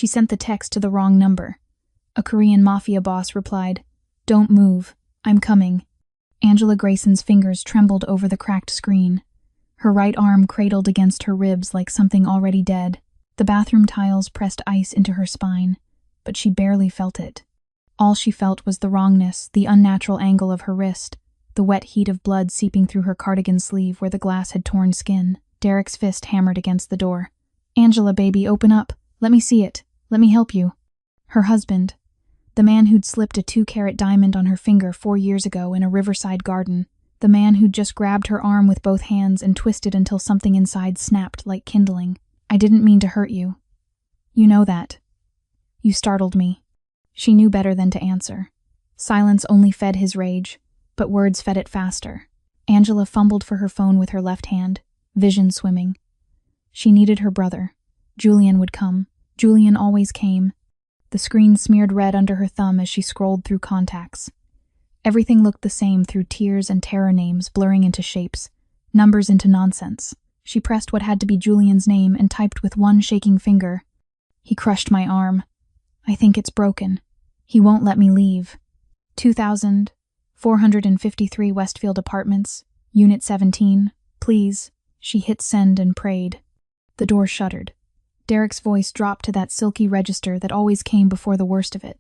She sent the text to the wrong number. A Korean Mafia boss replied, "Don't move. I'm coming." Angela Grayson's fingers trembled over the cracked screen. Her right arm cradled against her ribs like something already dead. The bathroom tiles pressed ice into her spine, but she barely felt it. All she felt was the wrongness, the unnatural angle of her wrist, the wet heat of blood seeping through her cardigan sleeve where the glass had torn skin. Derek's fist hammered against the door. "Angela, baby, open up. Let me see it. Let me help you." Her husband, the man who'd slipped a 2-carat diamond on her finger 4 years ago in a riverside garden, the man who'd just grabbed her arm with both hands and twisted until something inside snapped like kindling. "I didn't mean to hurt you. You know that. You startled me." She knew better than to answer. Silence only fed his rage, but words fed it faster. Angela fumbled for her phone with her left hand, vision swimming. She needed her brother. Julian would come. Julian always came. The screen smeared red under her thumb as she scrolled through contacts. Everything looked the same through tears and terror names blurring into shapes, numbers into nonsense. She pressed what had to be Julian's name and typed with one shaking finger. "He crushed my arm. I think it's broken. He won't let me leave. 2453 Westfield Apartments, Unit 17, please." She hit send and prayed. The door shuttered. Derek's voice dropped to that silky register that always came before the worst of it.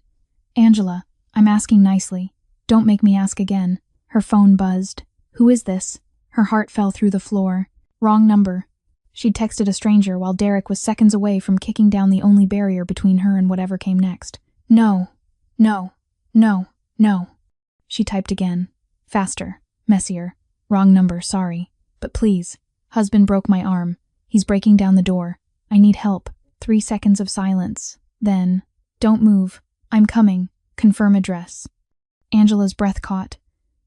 "Angela, I'm asking nicely. Don't make me ask again." Her phone buzzed. "Who is this?" Her heart fell through the floor. Wrong number. She'd texted a stranger while Derek was seconds away from kicking down the only barrier between her and whatever came next. "No, no, no, no." She typed again. Faster, messier. "Wrong number, sorry. But please. Husband broke my arm. He's breaking down the door. I need help." 3 seconds of silence. Then, "Don't move. I'm coming. Confirm address." Angela's breath caught.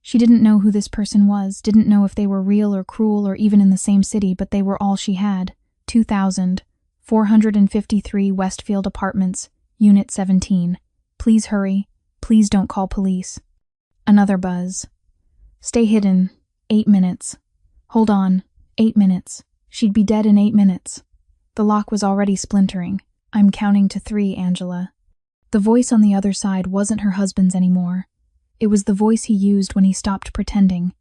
She didn't know who this person was, didn't know if they were real or cruel or even in the same city, but they were all she had. 2453 Westfield Apartments, Unit 17. Please hurry. Please don't call police. Another buzz. "Stay hidden. 8 minutes. Hold on. 8 minutes. She'd be dead in 8 minutes." The lock was already splintering. "I'm counting to 3, Angela." The voice on the other side wasn't her husband's anymore. It was the voice he used when he stopped pretending.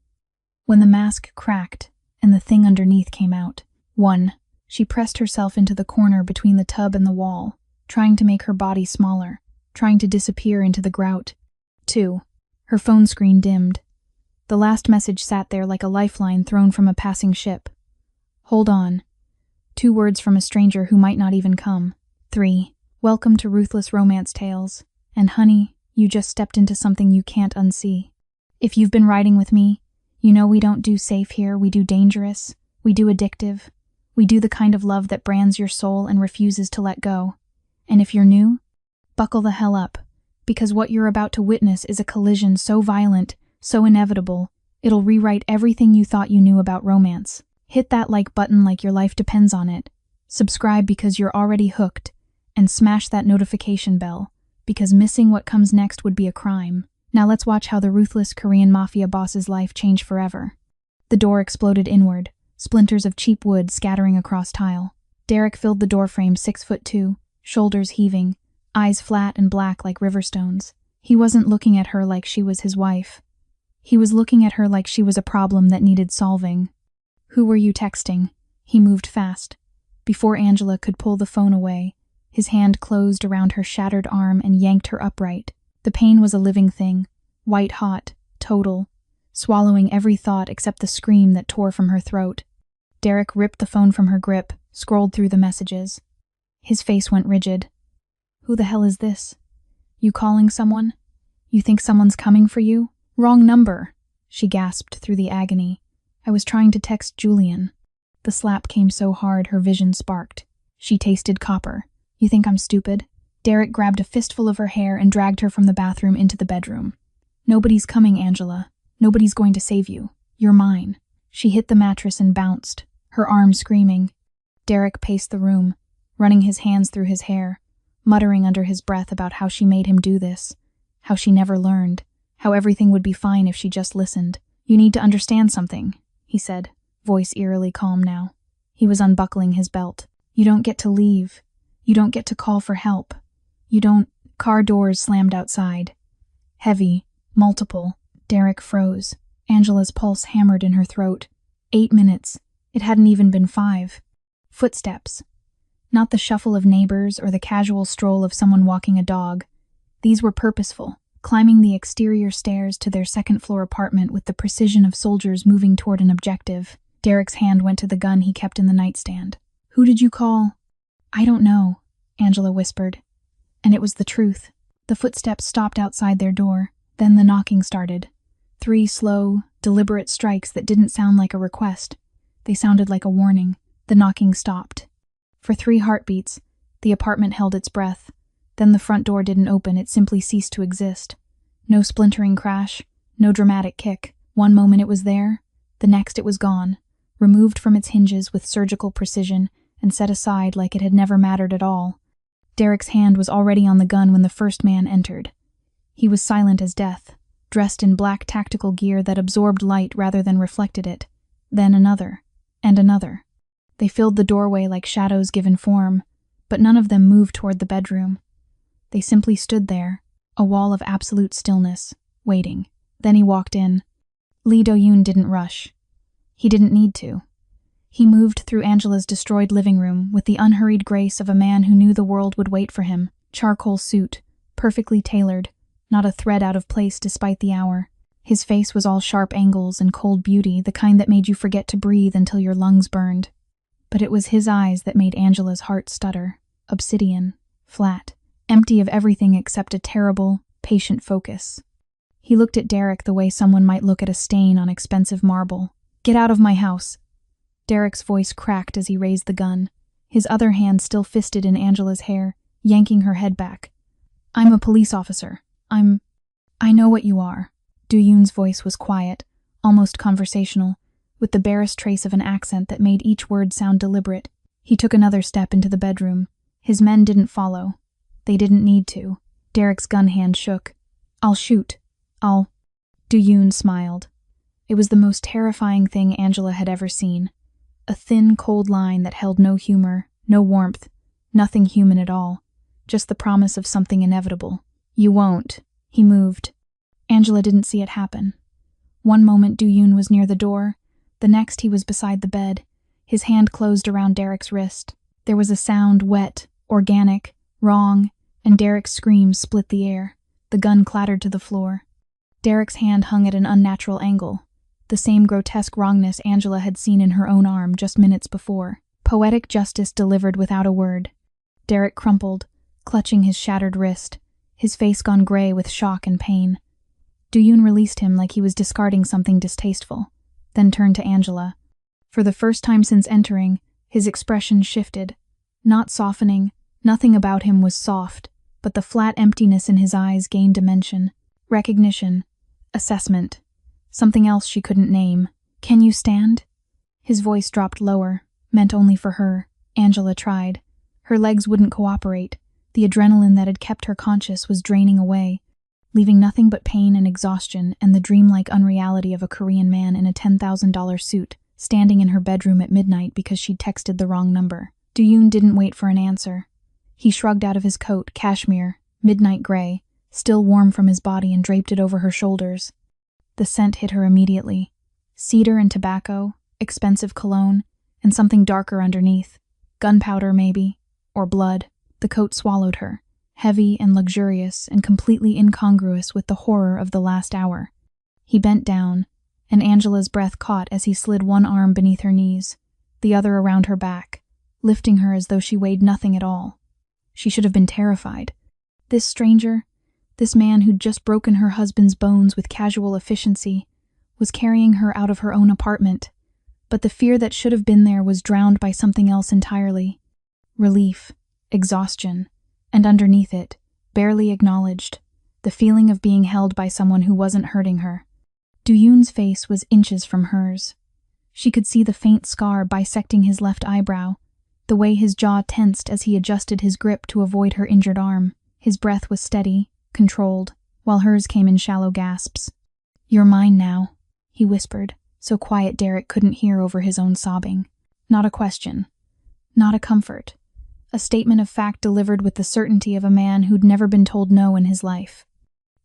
When the mask cracked and the thing underneath came out. 1. She pressed herself into the corner between the tub and the wall, trying to make her body smaller, trying to disappear into the grout. 2. Her phone screen dimmed. The last message sat there like a lifeline thrown from a passing ship. "Hold on." 2 words from a stranger who might not even come. 3. "Welcome to Ruthless Romance Tales. And honey, you just stepped into something you can't unsee. If you've been riding with me, you know we don't do safe here, we do dangerous, we do addictive, we do the kind of love that brands your soul and refuses to let go. And if you're new, buckle the hell up, because what you're about to witness is a collision so violent, so inevitable, it'll rewrite everything you thought you knew about romance. Hit that like button like your life depends on it. Subscribe because you're already hooked, and smash that notification bell, because missing what comes next would be a crime. Now let's watch how the ruthless Korean Mafia boss's life changed forever. The door exploded inward, splinters of cheap wood scattering across tile. Derek filled the doorframe 6'2", shoulders heaving, eyes flat and black like river stones. He wasn't looking at her like she was his wife. He was looking at her like she was a problem that needed solving. "Who were you texting?" He moved fast. Before Angela could pull the phone away, his hand closed around her shattered arm and yanked her upright. The pain was a living thing, white-hot, total, swallowing every thought except the scream that tore from her throat. Derek ripped the phone from her grip, scrolled through the messages. His face went rigid. "Who the hell is this? You calling someone? You think someone's coming for you? Wrong number," she gasped through the agony. "I was trying to text Julian." The slap came so hard her vision sparked. She tasted copper. "You think I'm stupid?" Derek grabbed a fistful of her hair and dragged her from the bathroom into the bedroom. "Nobody's coming, Angela. Nobody's going to save you. You're mine." She hit the mattress and bounced, her arm screaming. Derek paced the room, running his hands through his hair, muttering under his breath about how she made him do this, how she never learned, how everything would be fine if she just listened. "You need to understand something," he said, voice eerily calm now. He was unbuckling his belt. "You don't get to leave. You don't get to call for help. You don't. Car doors slammed outside. Heavy, multiple. Derek froze. Angela's pulse hammered in her throat. 8 minutes. It hadn't even been 5. Footsteps. Not the shuffle of neighbors or the casual stroll of someone walking a dog. These were purposeful, climbing the exterior stairs to their second-floor apartment with the precision of soldiers moving toward an objective. Derek's hand went to the gun he kept in the nightstand. "Who did you call?" "I don't know," Angela whispered. And it was the truth. The footsteps stopped outside their door. Then the knocking started. 3 slow, deliberate strikes that didn't sound like a request. They sounded like a warning. The knocking stopped. For 3 heartbeats, the apartment held its breath. Then the front door didn't open, it simply ceased to exist. No splintering crash, no dramatic kick. One moment it was there, the next it was gone, removed from its hinges with surgical precision and set aside like it had never mattered at all. Derek's hand was already on the gun when the first man entered. He was silent as death, dressed in black tactical gear that absorbed light rather than reflected it. Then another, and another. They filled the doorway like shadows given form, but none of them moved toward the bedroom. They simply stood there, a wall of absolute stillness, waiting. Then he walked in. Lee Do-yoon didn't rush. He didn't need to. He moved through Angela's destroyed living room with the unhurried grace of a man who knew the world would wait for him. Charcoal suit, perfectly tailored, not a thread out of place despite the hour. His face was all sharp angles and cold beauty, the kind that made you forget to breathe until your lungs burned. But it was his eyes that made Angela's heart stutter. Obsidian, flat, empty of everything except a terrible, patient focus. He looked at Derek the way someone might look at a stain on expensive marble. "Get out of my house." Derek's voice cracked as he raised the gun, his other hand still fisted in Angela's hair, yanking her head back. "I'm a police officer. I know what you are." Do-yoon's voice was quiet, almost conversational, with the barest trace of an accent that made each word sound deliberate. He took another step into the bedroom. His men didn't follow. They didn't need to. Derek's gun hand shook. "I'll shoot. Do-yoon smiled. It was the most terrifying thing Angela had ever seen. A thin, cold line that held no humor, no warmth, nothing human at all. Just the promise of something inevitable. "You won't." He moved. Angela didn't see it happen. One moment Do-yoon was near the door, the next he was beside the bed. His hand closed around Derek's wrist. There was a sound, wet, organic, wrong, and Derek's scream split the air. The gun clattered to the floor. Derek's hand hung at an unnatural angle, the same grotesque wrongness Angela had seen in her own arm just minutes before. Poetic justice delivered without a word. Derek crumpled, clutching his shattered wrist, his face gone gray with shock and pain. Do-yoon released him like he was discarding something distasteful, then turned to Angela. For the first time since entering, his expression shifted. Not softening, nothing about him was soft, but the flat emptiness in his eyes gained dimension. Recognition. Assessment. Something else she couldn't name. "Can you stand?" His voice dropped lower, meant only for her. Angela tried. Her legs wouldn't cooperate. The adrenaline that had kept her conscious was draining away, leaving nothing but pain and exhaustion and the dreamlike unreality of a Korean man in a $10,000 suit, standing in her bedroom at midnight because she'd texted the wrong number. Do-yoon didn't wait for an answer. He shrugged out of his coat, cashmere, midnight gray, still warm from his body, and draped it over her shoulders. The scent hit her immediately. Cedar and tobacco, expensive cologne, and something darker underneath. Gunpowder, maybe, or blood. The coat swallowed her, heavy and luxurious and completely incongruous with the horror of the last hour. He bent down, and Angela's breath caught as he slid one arm beneath her knees, the other around her back, lifting her as though she weighed nothing at all. She should have been terrified. This stranger, this man who'd just broken her husband's bones with casual efficiency, was carrying her out of her own apartment, but the fear that should have been there was drowned by something else entirely. Relief, exhaustion, and underneath it, barely acknowledged, the feeling of being held by someone who wasn't hurting her. Do-yoon's face was inches from hers. She could see the faint scar bisecting his left eyebrow, the way his jaw tensed as he adjusted his grip to avoid her injured arm. His breath was steady, controlled, while hers came in shallow gasps. "You're mine now," he whispered, so quiet Derek couldn't hear over his own sobbing. Not a question. Not a comfort. A statement of fact delivered with the certainty of a man who'd never been told no in his life.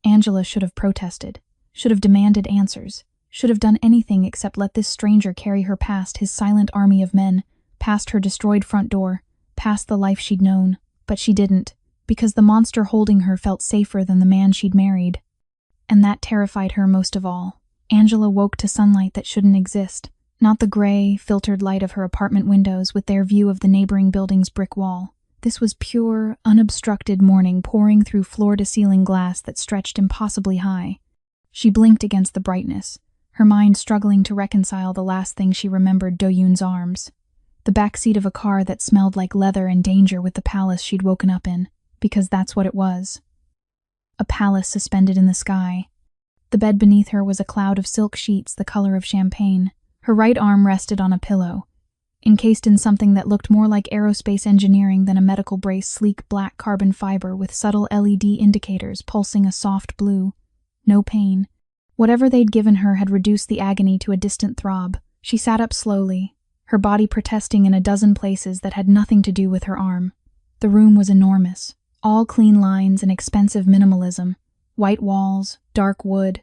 Angela should have protested, should have demanded answers, should have done anything except let this stranger carry her past his silent army of men, past her destroyed front door, past the life she'd known. But she didn't, because the monster holding her felt safer than the man she'd married. And that terrified her most of all. Angela woke to sunlight that shouldn't exist, not the gray, filtered light of her apartment windows with their view of the neighboring building's brick wall. This was pure, unobstructed morning pouring through floor-to-ceiling glass that stretched impossibly high. She blinked against the brightness, her mind struggling to reconcile the last thing she remembered Do-yoon's arms. The backseat of a car that smelled like leather and danger with the palace she'd woken up in, because that's what it was. A palace suspended in the sky. The bed beneath her was a cloud of silk sheets the color of champagne. Her right arm rested on a pillow, encased in something that looked more like aerospace engineering than a medical brace, sleek black carbon fiber with subtle LED indicators pulsing a soft blue. No pain. Whatever they'd given her had reduced the agony to a distant throb. She sat up slowly, her body protesting in a dozen places that had nothing to do with her arm. The room was enormous, all clean lines and expensive minimalism, white walls, dark wood,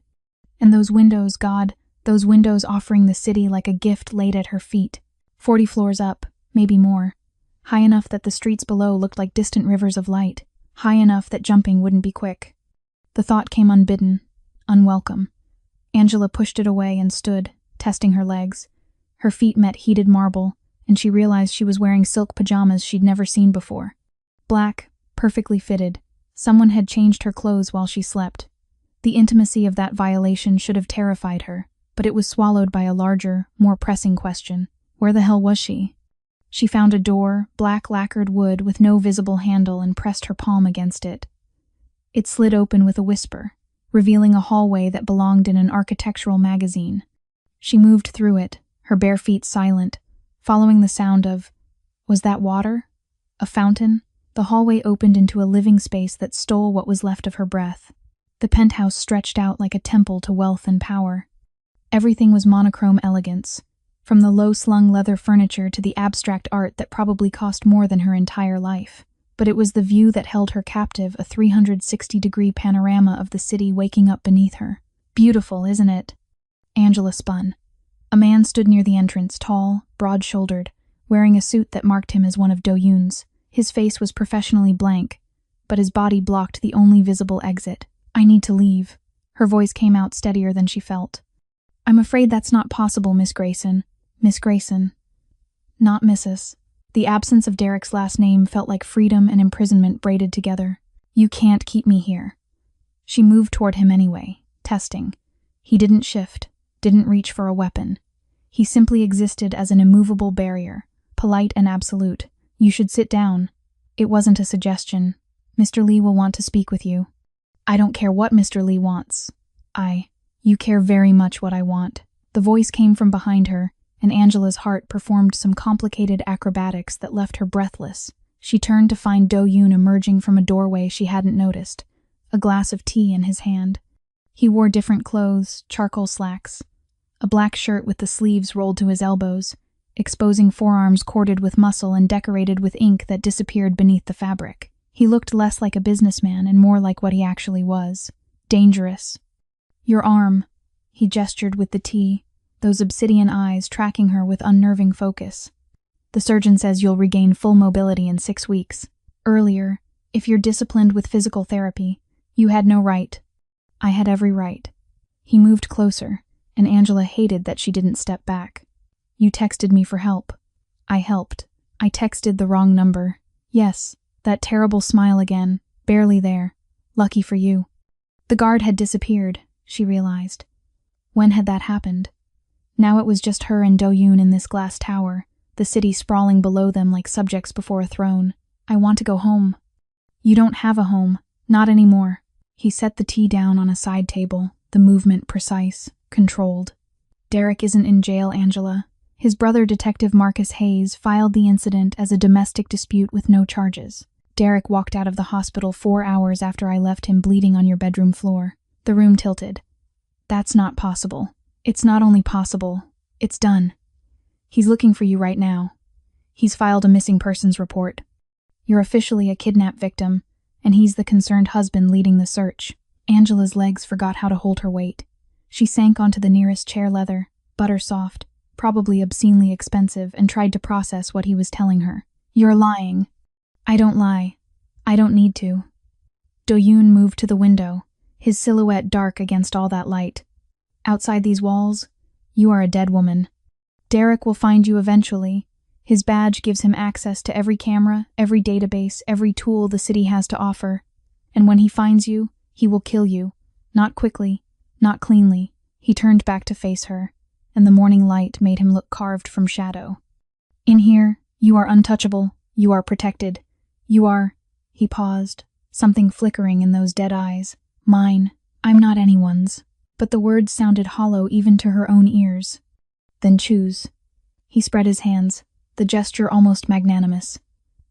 and those windows, God, those windows offering the city like a gift laid at her feet. 40 floors up, maybe more. High enough that the streets below looked like distant rivers of light, high enough that jumping wouldn't be quick. The thought came unbidden, unwelcome. Angela pushed it away and stood, testing her legs. Her feet met heated marble, and she realized she was wearing silk pajamas she'd never seen before. Black, perfectly fitted. Someone had changed her clothes while she slept. The intimacy of that violation should have terrified her, but it was swallowed by a larger, more pressing question. Where the hell was she? She found a door, black lacquered wood with no visible handle, and pressed her palm against it. It slid open with a whisper, revealing a hallway that belonged in an architectural magazine. She moved through it, her bare feet silent, following the sound of, was that water? A fountain? The hallway opened into a living space that stole what was left of her breath. The penthouse stretched out like a temple to wealth and power. Everything was monochrome elegance, from the low-slung leather furniture to the abstract art that probably cost more than her entire life. But it was the view that held her captive, a 360-degree panorama of the city waking up beneath her. Beautiful, isn't it? Angela spun. A man stood near the entrance, tall, broad-shouldered, wearing a suit that marked him as one of Do-yoon's. His face was professionally blank, but his body blocked the only visible exit. I need to leave. Her voice came out steadier than she felt. I'm afraid that's not possible, Miss Grayson. Miss Grayson. Not Mrs. The absence of Derek's last name felt like freedom and imprisonment braided together. You can't keep me here. She moved toward him anyway, testing. He didn't shift, didn't reach for a weapon. He simply existed as an immovable barrier, polite and absolute. You should sit down. It wasn't a suggestion. Mr. Lee will want to speak with you. I don't care what Mr. Lee wants. You care very much what I want. The voice came from behind her, and Angela's heart performed some complicated acrobatics that left her breathless. She turned to find Do-yoon emerging from a doorway she hadn't noticed, a glass of tea in his hand. He wore different clothes, charcoal slacks, a black shirt with the sleeves rolled to his elbows, exposing forearms corded with muscle and decorated with ink that disappeared beneath the fabric. He looked less like a businessman and more like what he actually was. Dangerous. Your arm. He gestured with the tea, those obsidian eyes tracking her with unnerving focus. The surgeon says you'll regain full mobility in 6 weeks. Earlier, if you're disciplined with physical therapy, you had no right. I had every right. He moved closer, and Angela hated that she didn't step back. You texted me for help. I helped. I texted the wrong number. Yes, that terrible smile again, barely there. Lucky for you. The guard had disappeared, she realized. When had that happened? Now it was just her and Do-yoon in this glass tower, the city sprawling below them like subjects before a throne. I want to go home. You don't have a home. Not anymore. He set the tea down on a side table, the movement precise, controlled. Derek isn't in jail, Angela. His brother, Detective Marcus Hayes, filed the incident as a domestic dispute with no charges. Derek walked out of the hospital 4 hours after I left him bleeding on your bedroom floor. The room tilted. That's not possible. It's not only possible, it's done. He's looking for you right now. He's filed a missing persons report. You're officially a kidnap victim, and he's the concerned husband leading the search." Angela's legs forgot how to hold her weight. She sank onto the nearest chair leather, butter soft, probably obscenely expensive, and tried to process what he was telling her. "You're lying." "I don't lie. I don't need to." Do-yoon moved to the window, his silhouette dark against all that light. "Outside these walls, you are a dead woman. Derek will find you eventually. His badge gives him access to every camera, every database, every tool the city has to offer. And when he finds you, he will kill you. Not quickly, not cleanly." He turned back to face her, and the morning light made him look carved from shadow. "In here, you are untouchable. You are protected. You are—" He paused, something flickering in those dead eyes. "Mine. I'm not anyone's." But the words sounded hollow even to her own ears. "Then choose." He spread his hands, the gesture almost magnanimous.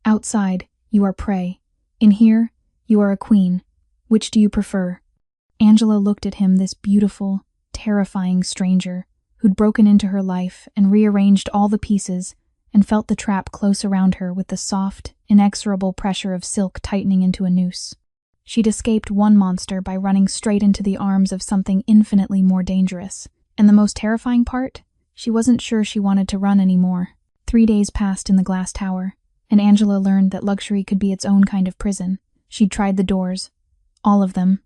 "Outside, you are prey. In here, you are a queen. Which do you prefer?" Angela looked at him, this beautiful, terrifying stranger who'd broken into her life and rearranged all the pieces and felt the trap close around her with the soft, inexorable pressure of silk tightening into a noose. She'd escaped one monster by running straight into the arms of something infinitely more dangerous. And the most terrifying part? She wasn't sure she wanted to run anymore. 3 days passed in the glass tower, and Angela learned that luxury could be its own kind of prison. She'd tried the doors. All of them.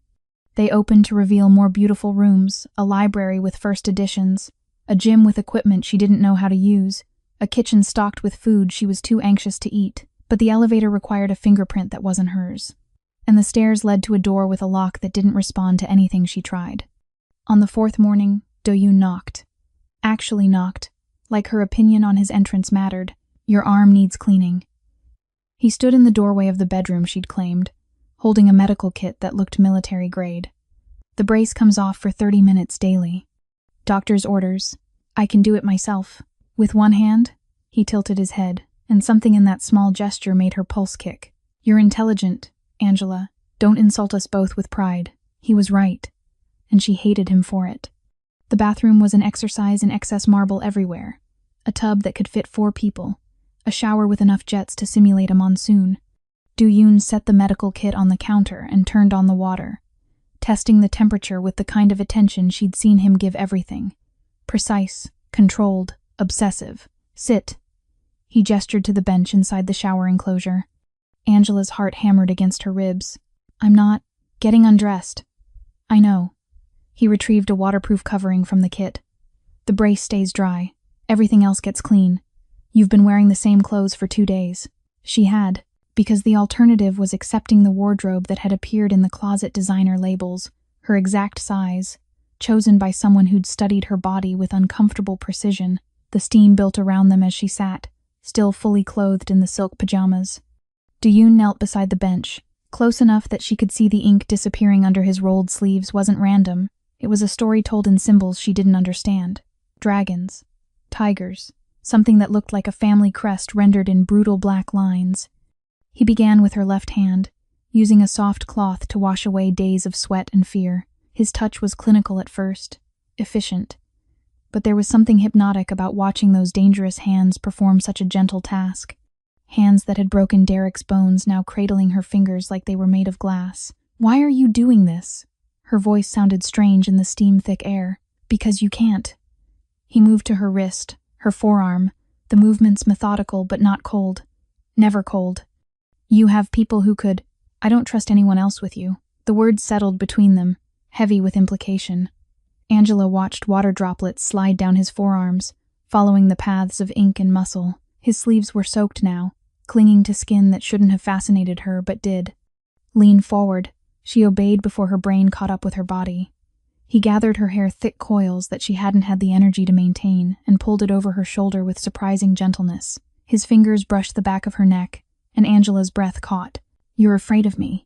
They opened to reveal more beautiful rooms, a library with first editions, a gym with equipment she didn't know how to use, a kitchen stocked with food she was too anxious to eat, but the elevator required a fingerprint that wasn't hers. And the stairs led to a door with a lock that didn't respond to anything she tried. On the 4th morning, Do-yoon knocked. Actually knocked, like her opinion on his entrance mattered. "Your arm needs cleaning." He stood in the doorway of the bedroom she'd claimed, holding a medical kit that looked military grade. "The brace comes off for 30 minutes daily. Doctor's orders. I can do it myself." With one hand, he tilted his head, and something in that small gesture made her pulse kick. "You're intelligent, Angela. Don't insult us both with pride." He was right, and she hated him for it. The bathroom was an exercise in excess marble everywhere. A tub that could fit 4 people. A shower with enough jets to simulate a monsoon. Do-yoon set the medical kit on the counter and turned on the water, testing the temperature with the kind of attention she'd seen him give everything. Precise, controlled, obsessive. "Sit." He gestured to the bench inside the shower enclosure. Angela's heart hammered against her ribs. "I'm not getting undressed." "I know." He retrieved a waterproof covering from the kit. "The brace stays dry. Everything else gets clean. You've been wearing the same clothes for 2 days." She had, because the alternative was accepting the wardrobe that had appeared in the closet designer labels, her exact size, chosen by someone who'd studied her body with uncomfortable precision. The steam built around them as she sat, still fully clothed in the silk pajamas. Do-yoon knelt beside the bench, close enough that she could see the ink disappearing under his rolled sleeves wasn't random. It was a story told in symbols she didn't understand. Dragons. Tigers. Something that looked like a family crest rendered in brutal black lines. He began with her left hand, using a soft cloth to wash away days of sweat and fear. His touch was clinical at first, efficient. But there was something hypnotic about watching those dangerous hands perform such a gentle task. Hands that had broken Derek's bones now cradling her fingers like they were made of glass. "Why are you doing this?" Her voice sounded strange in the steam-thick air. "Because you can't." He moved to her wrist, her forearm, the movements methodical but not cold. Never cold. "You have people who could. I don't trust anyone else with you." The words settled between them, heavy with implication. Angela watched water droplets slide down his forearms, following the paths of ink and muscle. His sleeves were soaked now, clinging to skin that shouldn't have fascinated her but did. "Lean forward." She obeyed before her brain caught up with her body. He gathered her hair thick coils that she hadn't had the energy to maintain and pulled it over her shoulder with surprising gentleness. His fingers brushed the back of her neck, and Angela's breath caught. "You're afraid of me."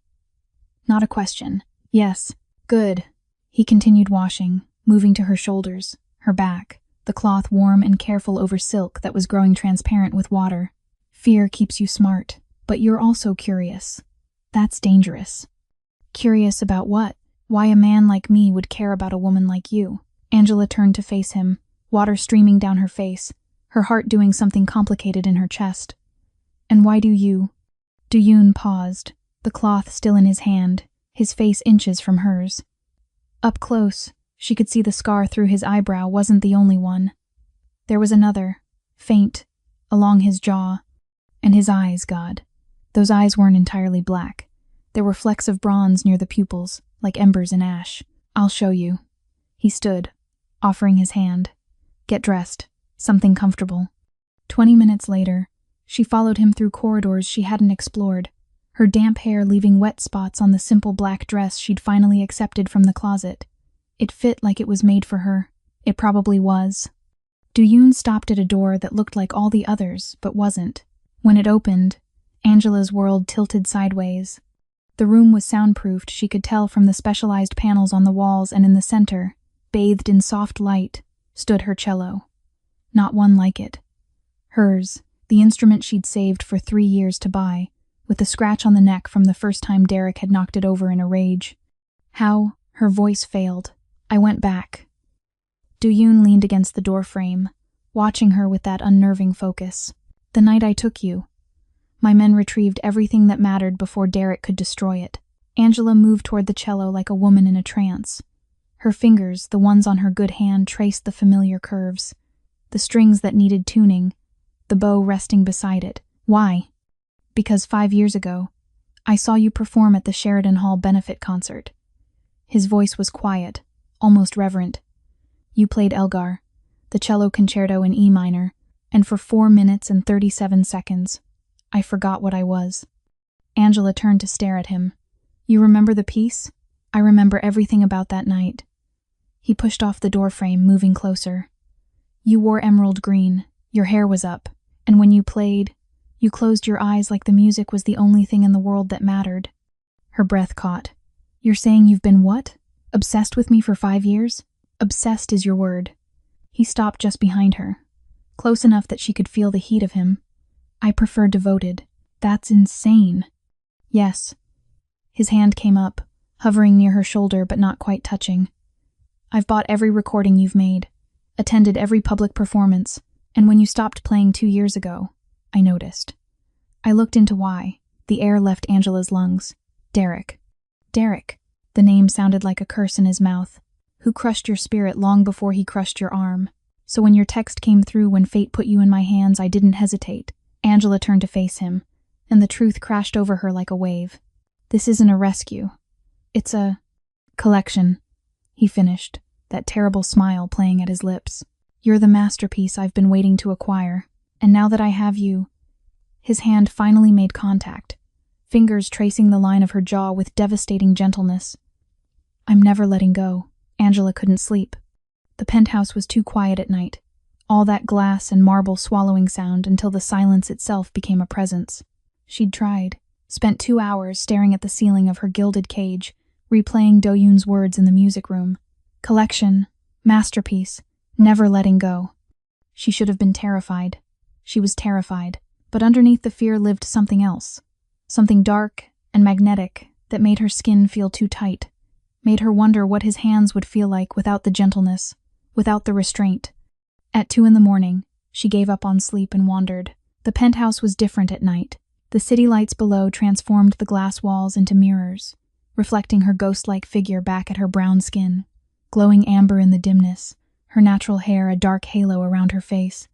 Not a question. "Yes." "Good." He continued washing, moving to her shoulders, her back, the cloth warm and careful over silk that was growing transparent with water. "Fear keeps you smart, but you're also curious. That's dangerous." "Curious about what?" "Why a man like me would care about a woman like you." Angela turned to face him, water streaming down her face, her heart doing something complicated in her chest. "And why do you?" Du-Yoon paused, the cloth still in his hand, his face inches from hers. Up close, she could see the scar through his eyebrow wasn't the only one. There was another, faint, along his jaw. And his eyes, God. Those eyes weren't entirely black. There were flecks of bronze near the pupils, like embers in ash. I'll show you. He stood, offering his hand. Get dressed. Something comfortable. 20 minutes later, she followed him through corridors she hadn't explored, her damp hair leaving wet spots on the simple black dress she'd finally accepted from the closet. It fit like it was made for her. It probably was. Du-Yoon stopped at a door that looked like all the others, but wasn't. When it opened, Angela's world tilted sideways. The room was soundproofed, she could tell from the specialized panels on the walls, and in the center, bathed in soft light, stood her cello. Not one like it. Hers, the instrument she'd saved for 3 years to buy, with the scratch on the neck from the first time Derek had knocked it over in a rage. How? Her voice failed. I went back. Du-Yoon leaned against the doorframe, watching her with that unnerving focus. The night I took you. My men retrieved everything that mattered before Derek could destroy it. Angela moved toward the cello like a woman in a trance. Her fingers, the ones on her good hand, traced the familiar curves. The strings that needed tuning, the bow resting beside it. Why? Because 5 years ago, I saw you perform at the Sheridan Hall benefit concert. His voice was quiet, almost reverent. You played Elgar, the cello concerto in E minor, and for 4 minutes and 37 seconds, I forgot what I was. Angela turned to stare at him. You remember the piece? I remember everything about that night. He pushed off the doorframe, moving closer. You wore emerald green, your hair was up, and when you played, you closed your eyes like the music was the only thing in the world that mattered. Her breath caught. You're saying you've been what? Obsessed with me for 5 years? Obsessed is your word. He stopped just behind her, close enough that she could feel the heat of him. I prefer devoted. That's insane. Yes. His hand came up, hovering near her shoulder but not quite touching. I've bought every recording you've made, attended every public performance, and when you stopped playing 2 years ago, I noticed. I looked into why. The air left Angela's lungs. Derek. Derek. The name sounded like a curse in his mouth. Who crushed your spirit long before he crushed your arm. So when your text came through when fate put you in my hands, I didn't hesitate. Angela turned to face him, and the truth crashed over her like a wave. This isn't a rescue. It's a collection, he finished, that terrible smile playing at his lips. You're the masterpiece I've been waiting to acquire, and now that I have you... His hand finally made contact, fingers tracing the line of her jaw with devastating gentleness. I'm never letting go. Angela couldn't sleep. The penthouse was too quiet at night, all that glass and marble swallowing sound until the silence itself became a presence. She'd tried, spent 2 hours staring at the ceiling of her gilded cage, replaying Do-Yoon's words in the music room. Collection, masterpiece, never letting go. She should have been terrified. She was terrified, but underneath the fear lived something else. Something dark and magnetic that made her skin feel too tight, made her wonder what his hands would feel like without the gentleness, without the restraint. At 2 a.m, she gave up on sleep and wandered. The penthouse was different at night. The city lights below transformed the glass walls into mirrors, reflecting her ghost-like figure back at her brown skin, glowing amber in the dimness, her natural hair a dark halo around her face.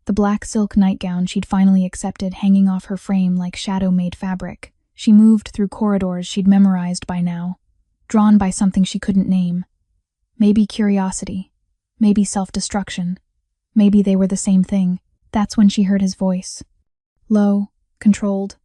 The black silk nightgown she'd finally accepted hanging off her frame like shadow-made fabric. She moved through corridors she'd memorized by now, drawn by something she couldn't name. Maybe curiosity, maybe self-destruction, maybe they were the same thing. That's when she heard his voice. Low, controlled,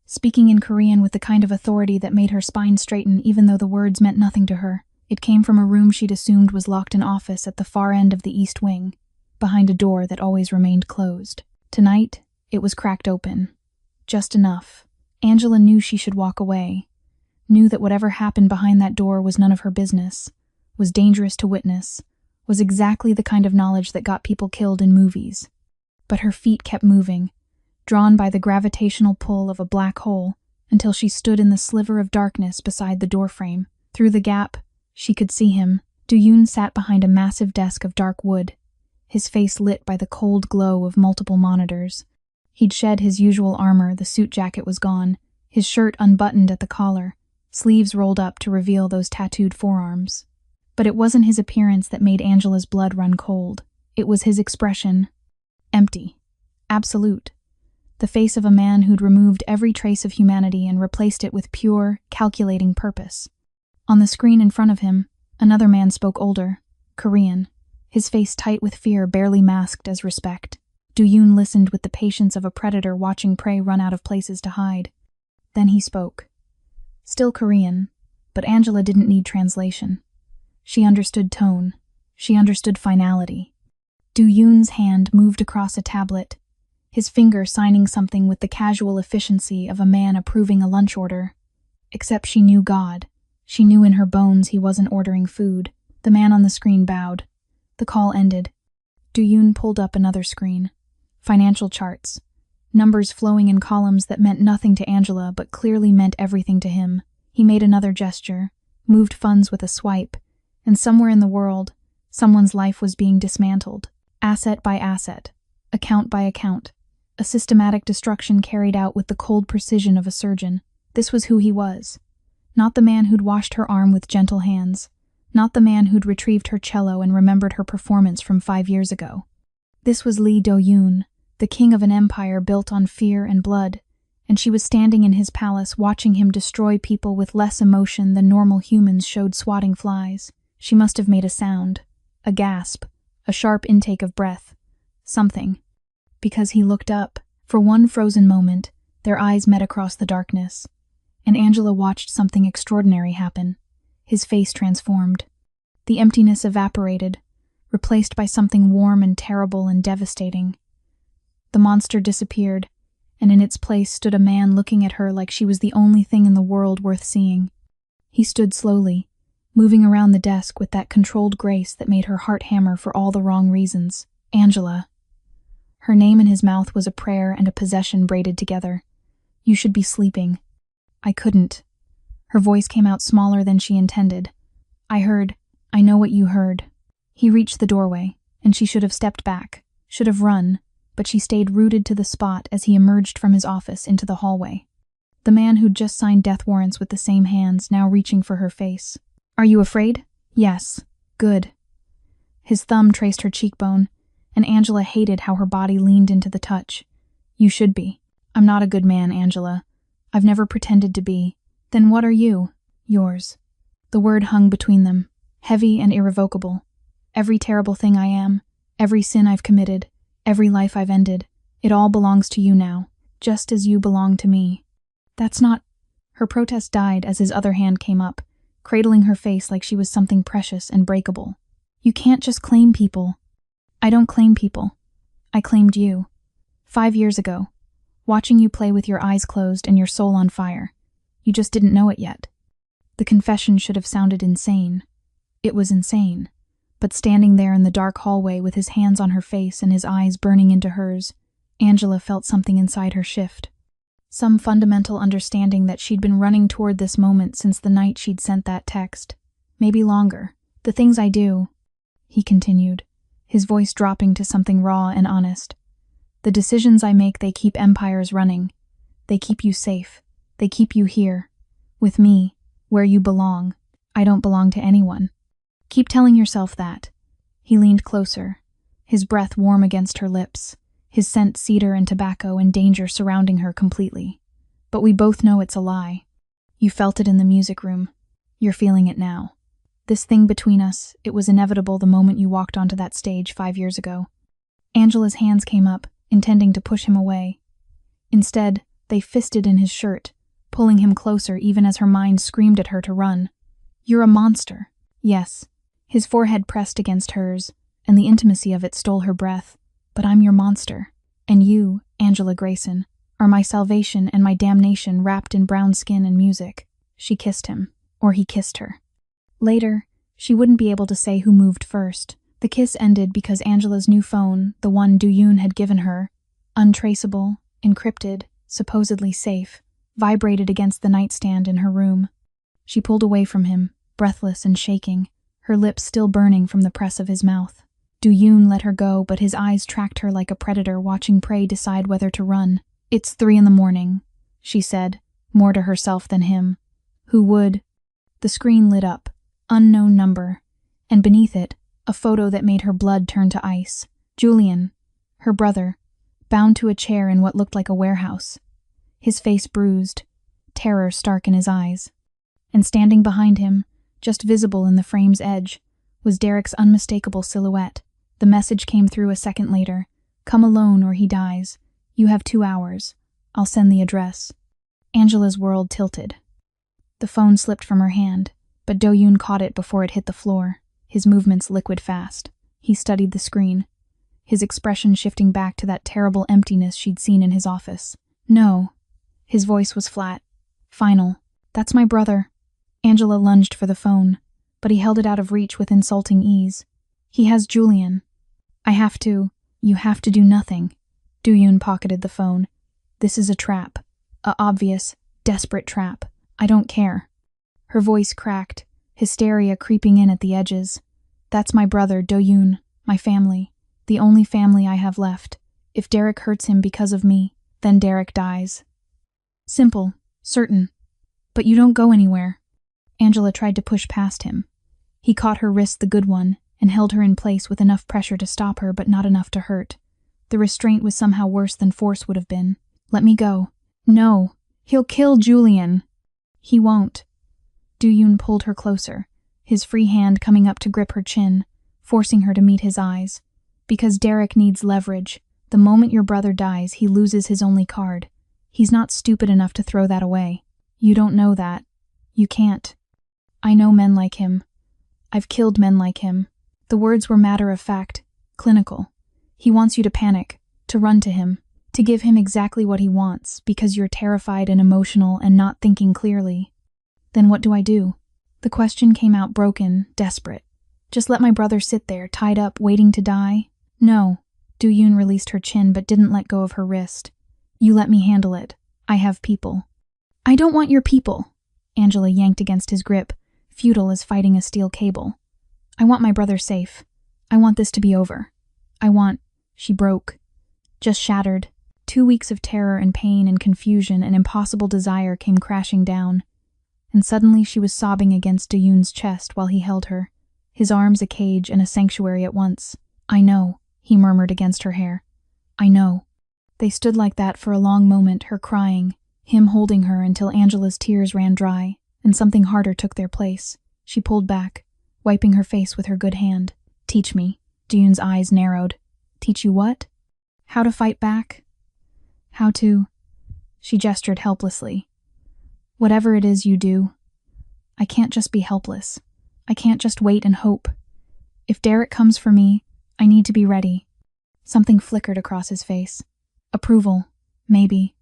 speaking in Korean with the kind of authority that made her spine straighten even though the words meant nothing to her. It came from a room she'd assumed was locked an office at the far end of the east wing, behind a door that always remained closed. Tonight, it was cracked open. Just enough. Angela knew she should walk away, knew that whatever happened behind that door was none of her business, was dangerous to witness, was exactly the kind of knowledge that got people killed in movies. But her feet kept moving, drawn by the gravitational pull of a black hole, until she stood in the sliver of darkness beside the doorframe. Through the gap, she could see him. Du-Yoon sat behind a massive desk of dark wood, his face lit by the cold glow of multiple monitors. He'd shed his usual armor, the suit jacket was gone, his shirt unbuttoned at the collar, sleeves rolled up to reveal those tattooed forearms. But it wasn't his appearance that made Angela's blood run cold. It was his expression. Empty. Absolute. The face of a man who'd removed every trace of humanity and replaced it with pure, calculating purpose. On the screen in front of him, another man spoke older, Korean, his face tight with fear barely masked as respect. Do-yoon listened with the patience of a predator watching prey run out of places to hide. Then he spoke. Still Korean, but Angela didn't need translation. She understood tone. She understood finality. Do-yoon's hand moved across a tablet, his finger signing something with the casual efficiency of a man approving a lunch order. Except she knew God. She knew in her bones he wasn't ordering food. The man on the screen bowed. The call ended. Do-yoon pulled up another screen. Financial charts. Numbers flowing in columns that meant nothing to Angela but clearly meant everything to him. He made another gesture, moved funds with a swipe, and somewhere in the world, someone's life was being dismantled. Asset by asset. Account by account. A systematic destruction carried out with the cold precision of a surgeon. This was who he was. Not the man who'd washed her arm with gentle hands. Not the man who'd retrieved her cello and remembered her performance from 5 years ago. This was Lee Do-yoon, the king of an empire built on fear and blood, and she was standing in his palace watching him destroy people with less emotion than normal humans showed swatting flies. She must have made a sound, a gasp, a sharp intake of breath, something. Because he looked up. For one frozen moment, their eyes met across the darkness, and Angela watched something extraordinary happen. His face transformed. The emptiness evaporated, replaced by something warm and terrible and devastating. The monster disappeared, and in its place stood a man looking at her like she was the only thing in the world worth seeing. He stood slowly, moving around the desk with that controlled grace that made her heart hammer for all the wrong reasons. Angela. Her name in his mouth was a prayer and a possession braided together. You should be sleeping. I couldn't. Her voice came out smaller than she intended. I know what you heard. He reached the doorway, and she should have stepped back, should have run, but she stayed rooted to the spot as he emerged from his office into the hallway. The man who'd just signed death warrants with the same hands now reaching for her face. Are you afraid? Yes. Good. His thumb traced her cheekbone, and Angela hated how her body leaned into the touch. You should be. I'm not a good man, Angela. I've never pretended to be. Then what are you? Yours. The word hung between them, heavy and irrevocable. Every terrible thing I am, every sin I've committed, every life I've ended, it all belongs to you now, just as you belong to me. That's not... Her protest died as his other hand came up, cradling her face like she was something precious and breakable. You can't just claim people. I don't claim people. I claimed you. 5 years ago, watching you play with your eyes closed and your soul on fire. You just didn't know it yet. The confession should have sounded insane. It was insane. But standing there in the dark hallway with his hands on her face and his eyes burning into hers, Angela felt something inside her shift. Some fundamental understanding that she'd been running toward this moment since the night she'd sent that text. Maybe longer. The things I do, he continued, his voice dropping to something raw and honest. The decisions I make, they keep empires running. They keep you safe. They keep you here. With me, where you belong. I don't belong to anyone. Keep telling yourself that. He leaned closer, his breath warm against her lips, his scent cedar and tobacco and danger surrounding her completely. But we both know it's a lie. You felt it in the music room. You're feeling it now. This thing between us, it was inevitable the moment you walked onto that stage 5 years ago. Angela's hands came up, intending to push him away. Instead, they fisted in his shirt, pulling him closer even as her mind screamed at her to run. You're a monster. Yes. His forehead pressed against hers, and the intimacy of it stole her breath. But I'm your monster. And you, Angela Grayson, are my salvation and my damnation wrapped in brown skin and music. She kissed him, or he kissed her. Later, she wouldn't be able to say who moved first. The kiss ended because Angela's new phone, the one Do-yoon had given her, untraceable, encrypted, supposedly safe, vibrated against the nightstand in her room. She pulled away from him, breathless and shaking, her lips still burning from the press of his mouth. Do-yoon let her go, but his eyes tracked her like a predator watching prey decide whether to run. It's 3 a.m, she said, more to herself than him. Who would? The screen lit up, unknown number, and beneath it, a photo that made her blood turn to ice. Julian, her brother, bound to a chair in what looked like a warehouse. His face bruised, terror stark in his eyes. And standing behind him, just visible in the frame's edge, was Derek's unmistakable silhouette. The message came through a second later. Come alone or he dies. You have 2 hours. I'll send the address. Angela's world tilted. The phone slipped from her hand, but Do-yoon caught it before it hit the floor, his movements liquid fast. He studied the screen, his expression shifting back to that terrible emptiness she'd seen in his office. No. His voice was flat. Final. That's my brother. Angela lunged for the phone, but he held it out of reach with insulting ease. He has Julian. You have to do nothing. Do-yoon pocketed the phone. This is a trap. A obvious, desperate trap. I don't care. Her voice cracked, hysteria creeping in at the edges. That's my brother, Do-yoon, my family. The only family I have left. If Derek hurts him because of me, then Derek dies. Simple, certain. But you don't go anywhere. Angela tried to push past him. He caught her wrist, the good one, and held her in place with enough pressure to stop her but not enough to hurt. The restraint was somehow worse than force would have been. Let me go. No, he'll kill Julian. He won't. Do-yoon pulled her closer, his free hand coming up to grip her chin, forcing her to meet his eyes. Because Derek needs leverage. The moment your brother dies, he loses his only card. He's not stupid enough to throw that away. You don't know that. You can't. I know men like him. I've killed men like him. The words were matter-of-fact, clinical. He wants you to panic, to run to him, to give him exactly what he wants because you're terrified and emotional and not thinking clearly. Then what do I do? The question came out broken, desperate. Just let my brother sit there, tied up, waiting to die? No. Do-yoon released her chin but didn't let go of her wrist. You let me handle it. I have people. I don't want your people. Angela yanked against his grip, futile as fighting a steel cable. I want my brother safe. I want this to be over. She broke. Just shattered. 2 weeks of terror and pain and confusion and impossible desire came crashing down. And suddenly she was sobbing against Do-yoon's chest while he held her, his arms a cage and a sanctuary at once. I know, he murmured against her hair. I know. They stood like that for a long moment, her crying, him holding her until Angela's tears ran dry, and something harder took their place. She pulled back, wiping her face with her good hand. Teach me. Do-yoon's eyes narrowed. Teach you what? How to fight back? How to... She gestured helplessly. Whatever it is you do. I can't just be helpless. I can't just wait and hope. If Derek comes for me, I need to be ready. Something flickered across his face. Approval, maybe.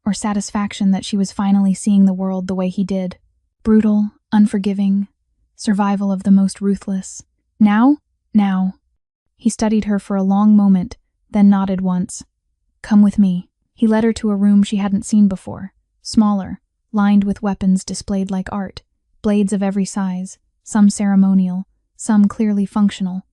Or satisfaction that she was finally seeing the world the way he did. Brutal, unforgiving, survival of the most ruthless. Now? Now. He studied her for a long moment, then nodded once. Come with me. He led her to a room she hadn't seen before, smaller, lined with weapons displayed like art, blades of every size, some ceremonial, some clearly functional.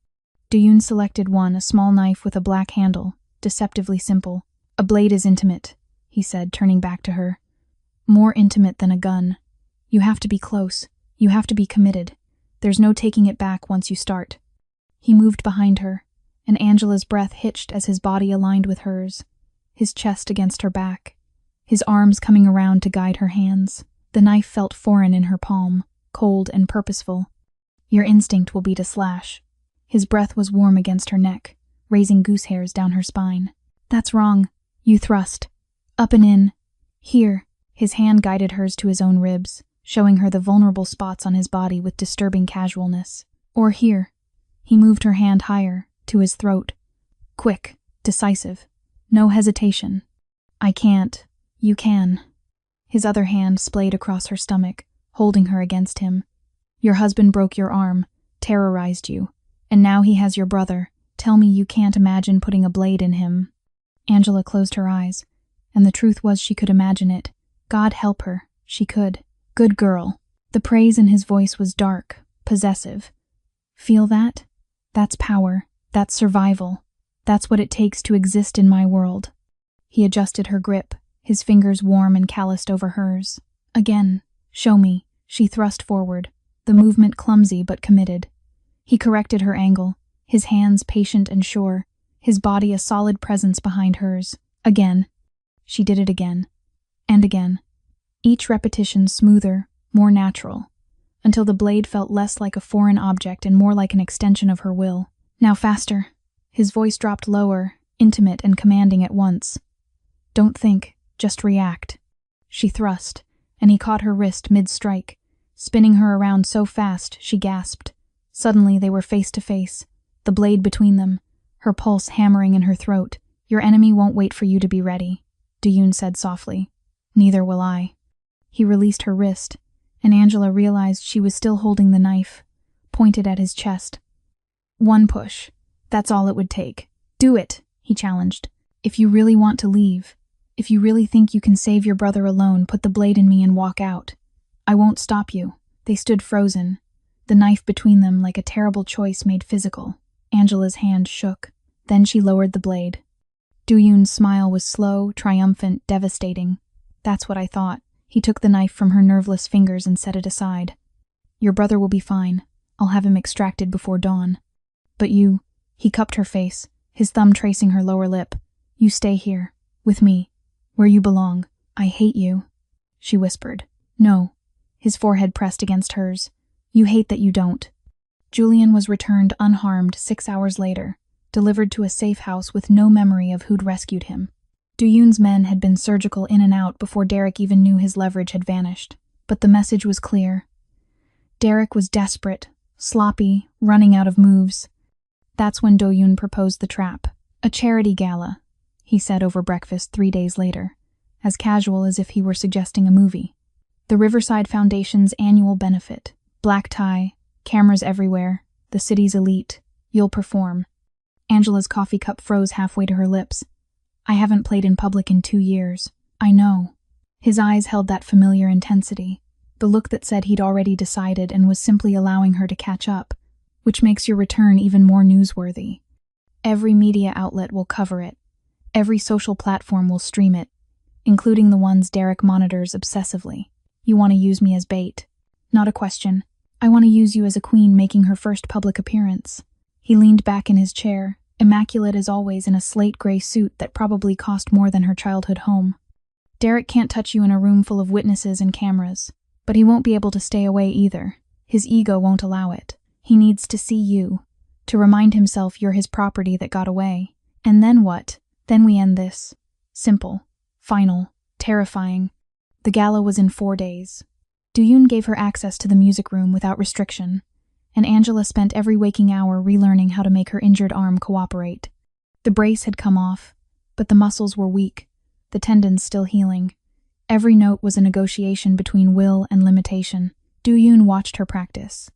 Do-yoon selected one, a small knife with a black handle, deceptively simple. A blade is intimate, he said, turning back to her. More intimate than a gun. You have to be close. You have to be committed. There's no taking it back once you start. He moved behind her, and Angela's breath hitched as his body aligned with hers, his chest against her back, his arms coming around to guide her hands. The knife felt foreign in her palm, cold and purposeful. Your instinct will be to slash. His breath was warm against her neck, raising goose hairs down her spine. That's wrong. You thrust. Up and in. Here. His hand guided hers to his own ribs, showing her the vulnerable spots on his body with disturbing casualness. Or here. He moved her hand higher, to his throat. Quick, decisive. No hesitation. I can't. You can. His other hand splayed across her stomach, holding her against him. Your husband broke your arm, terrorized you, and now he has your brother. Tell me you can't imagine putting a blade in him. Angela closed her eyes, and the truth was she could imagine it. God help her, she could. Good girl. The praise in his voice was dark, possessive. Feel that? That's power. That's survival. That's what it takes to exist in my world. He adjusted her grip, his fingers warm and calloused over hers. Again. Show me. She thrust forward, the movement clumsy but committed. He corrected her angle, his hands patient and sure, his body a solid presence behind hers. Again. She did it again. And again. Each repetition smoother, more natural, until the blade felt less like a foreign object and more like an extension of her will. Now faster. His voice dropped lower, intimate and commanding at once. Don't think, just react. She thrust, and he caught her wrist mid-strike, spinning her around so fast she gasped. Suddenly they were face to face, the blade between them, her pulse hammering in her throat. Your enemy won't wait for you to be ready, Do-yoon said softly. Neither will I. He released her wrist, and Angela realized she was still holding the knife, pointed at his chest. One push. That's all it would take. Do it, he challenged. If you really want to leave, if you really think you can save your brother alone, put the blade in me and walk out. I won't stop you. They stood frozen, the knife between them like a terrible choice made physical. Angela's hand shook. Then she lowered the blade. Do-yoon's smile was slow, triumphant, devastating. That's what I thought. He took the knife from her nerveless fingers and set it aside. Your brother will be fine. I'll have him extracted before dawn. But you, he cupped her face, his thumb tracing her lower lip. You stay here, with me, where you belong. I hate you, she whispered. No. His forehead pressed against hers. You hate that you don't. Julian was returned unharmed 6 hours later, delivered to a safe house with no memory of who'd rescued him. Do-yoon's men had been surgical in and out before Derek even knew his leverage had vanished. But the message was clear. Derek was desperate, sloppy, running out of moves. That's when Do-yoon proposed the trap. A charity gala, he said over breakfast 3 days later, as casual as if he were suggesting a movie. The Riverside Foundation's annual benefit. Black tie, cameras everywhere, the city's elite. You'll perform. Angela's coffee cup froze halfway to her lips. I haven't played in public in 2 years. I know. His eyes held that familiar intensity, the look that said he'd already decided and was simply allowing her to catch up, which makes your return even more newsworthy. Every media outlet will cover it. Every social platform will stream it, including the ones Derek monitors obsessively. You want to use me as bait. Not a question. I want to use you as a queen making her first public appearance. He leaned back in his chair, immaculate as always in a slate gray suit that probably cost more than her childhood home. Derek can't touch you in a room full of witnesses and cameras, but he won't be able to stay away either. His ego won't allow it. He needs to see you, to remind himself you're his property that got away. And then what? Then we end this. Simple, final, terrifying. The gala was in 4 days. Do-yoon gave her access to the music room without restriction, and Angela spent every waking hour relearning how to make her injured arm cooperate. The brace had come off, but the muscles were weak, the tendons still healing. Every note was a negotiation between will and limitation. Do-yoon watched her practice.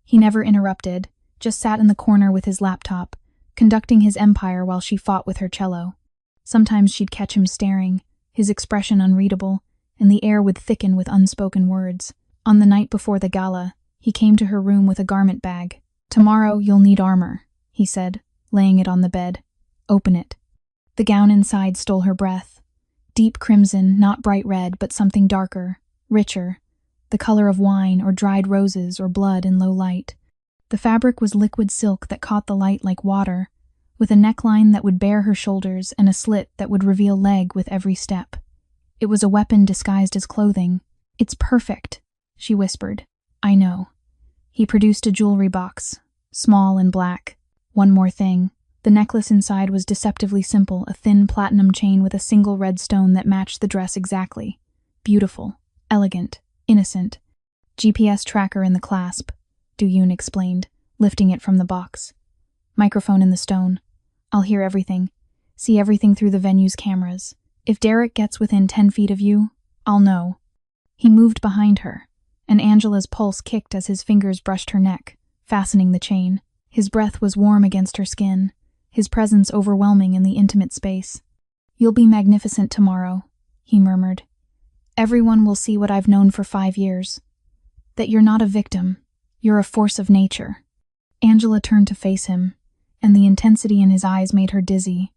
He never interrupted, just sat in the corner with his laptop, conducting his empire while she fought with her cello. Sometimes she'd catch him staring, his expression unreadable, and the air would thicken with unspoken words. On the night before the gala, he came to her room with a garment bag. Tomorrow you'll need armor, he said, laying it on the bed. Open it. The gown inside stole her breath. Deep crimson, not bright red, but something darker, richer, the color of wine or dried roses or blood in low light. The fabric was liquid silk that caught the light like water, with a neckline that would bare her shoulders and a slit that would reveal leg with every step. It was a weapon disguised as clothing. It's perfect, she whispered. I know. He produced a jewelry box, small and black. One more thing. The necklace inside was deceptively simple, a thin platinum chain with a single red stone that matched the dress exactly. Beautiful, elegant, innocent. GPS tracker in the clasp, Do-yoon explained, lifting it from the box. Microphone in the stone. I'll hear everything, see everything through the venue's cameras. If Derek gets within 10 feet of you, I'll know. He moved behind her, and Angela's pulse kicked as his fingers brushed her neck, fastening the chain. His breath was warm against her skin, his presence overwhelming in the intimate space. You'll be magnificent tomorrow, he murmured. Everyone will see what I've known for 5 years. That you're not a victim, you're a force of nature. Angela turned to face him, and the intensity in his eyes made her dizzy.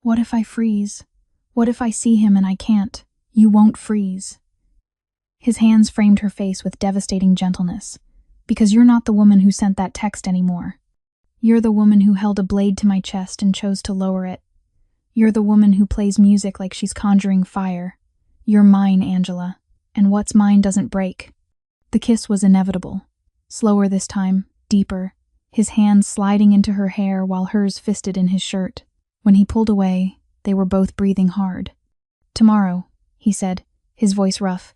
What if I freeze? What if I see him and I can't? You won't freeze. His hands framed her face with devastating gentleness. Because you're not the woman who sent that text anymore. You're the woman who held a blade to my chest and chose to lower it. You're the woman who plays music like she's conjuring fire. You're mine, Angela, and what's mine doesn't break. The kiss was inevitable. Slower this time, deeper, his hands sliding into her hair while hers fisted in his shirt. When he pulled away, they were both breathing hard. Tomorrow, he said, his voice rough.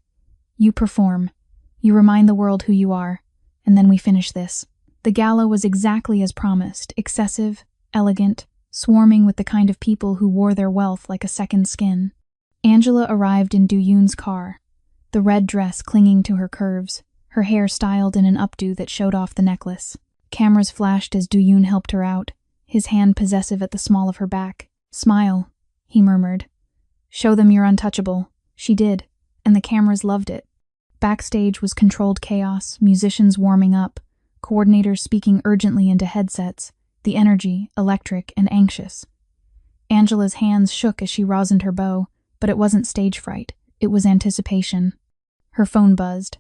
You perform. You remind the world who you are, and then we finish this. The gala was exactly as promised, excessive, elegant, swarming with the kind of people who wore their wealth like a second skin. Angela arrived in Do-yoon's car, the red dress clinging to her curves, her hair styled in an updo that showed off the necklace. Cameras flashed as Do-yoon helped her out, his hand possessive at the small of her back. Smile, he murmured. Show them you're untouchable. She did, and the cameras loved it. Backstage was controlled chaos, musicians warming up, coordinators speaking urgently into headsets, the energy, electric and anxious. Angela's hands shook as she rosined her bow, but it wasn't stage fright, it was anticipation. Her phone buzzed.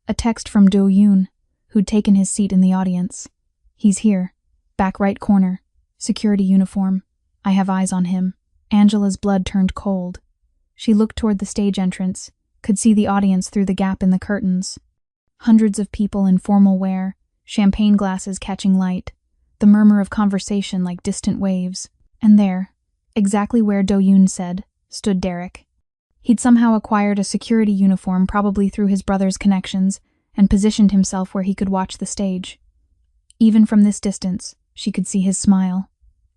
A text from Do-yoon, who'd taken his seat in the audience. He's here. Back right corner. Security uniform. I have eyes on him. Angela's blood turned cold. She looked toward the stage entrance, could see the audience through the gap in the curtains. Hundreds of people in formal wear, champagne glasses catching light, the murmur of conversation like distant waves. And there, exactly where Do-yoon said, stood Derek. He'd somehow acquired a security uniform, probably through his brother's connections, and positioned himself where he could watch the stage. Even from this distance, she could see his smile.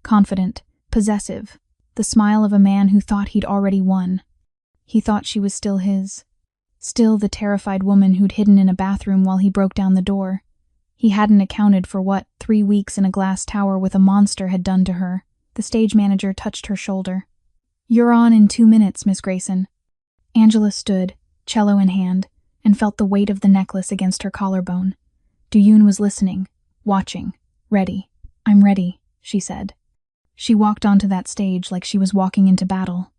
Confident, possessive, the smile of a man who thought he'd already won. He thought she was still his. Still the terrified woman who'd hidden in a bathroom while he broke down the door. He hadn't accounted for what 3 weeks in a glass tower with a monster had done to her. The stage manager touched her shoulder. You're on in 2 minutes, Miss Grayson. Angela stood, cello in hand, and felt the weight of the necklace against her collarbone. Do-yoon was listening, watching, ready. I'm ready, she said. She walked onto that stage like she was walking into battle.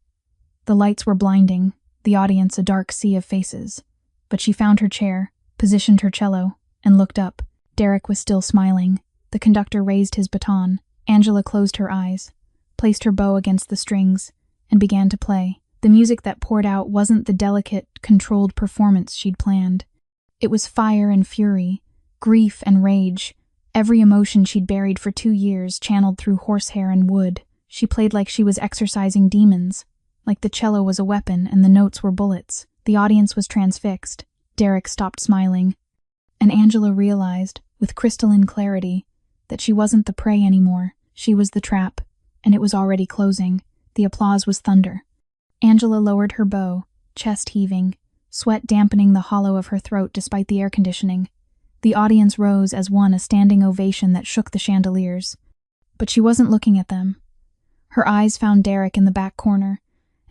The lights were blinding, the audience a dark sea of faces. But she found her chair, positioned her cello, and looked up. Derek was still smiling. The conductor raised his baton. Angela closed her eyes, placed her bow against the strings, and began to play. The music that poured out wasn't the delicate, controlled performance she'd planned. It was fire and fury, grief and rage, every emotion she'd buried for 2 years channeled through horsehair and wood. She played like she was exorcising demons, like the cello was a weapon and the notes were bullets. The audience was transfixed. Derek stopped smiling, and Angela realized, with crystalline clarity, that she wasn't the prey anymore. She was the trap, and it was already closing. The applause was thunder. Angela lowered her bow, chest heaving, sweat dampening the hollow of her throat despite the air conditioning. The audience rose as one, a standing ovation that shook the chandeliers. But she wasn't looking at them. Her eyes found Derek in the back corner,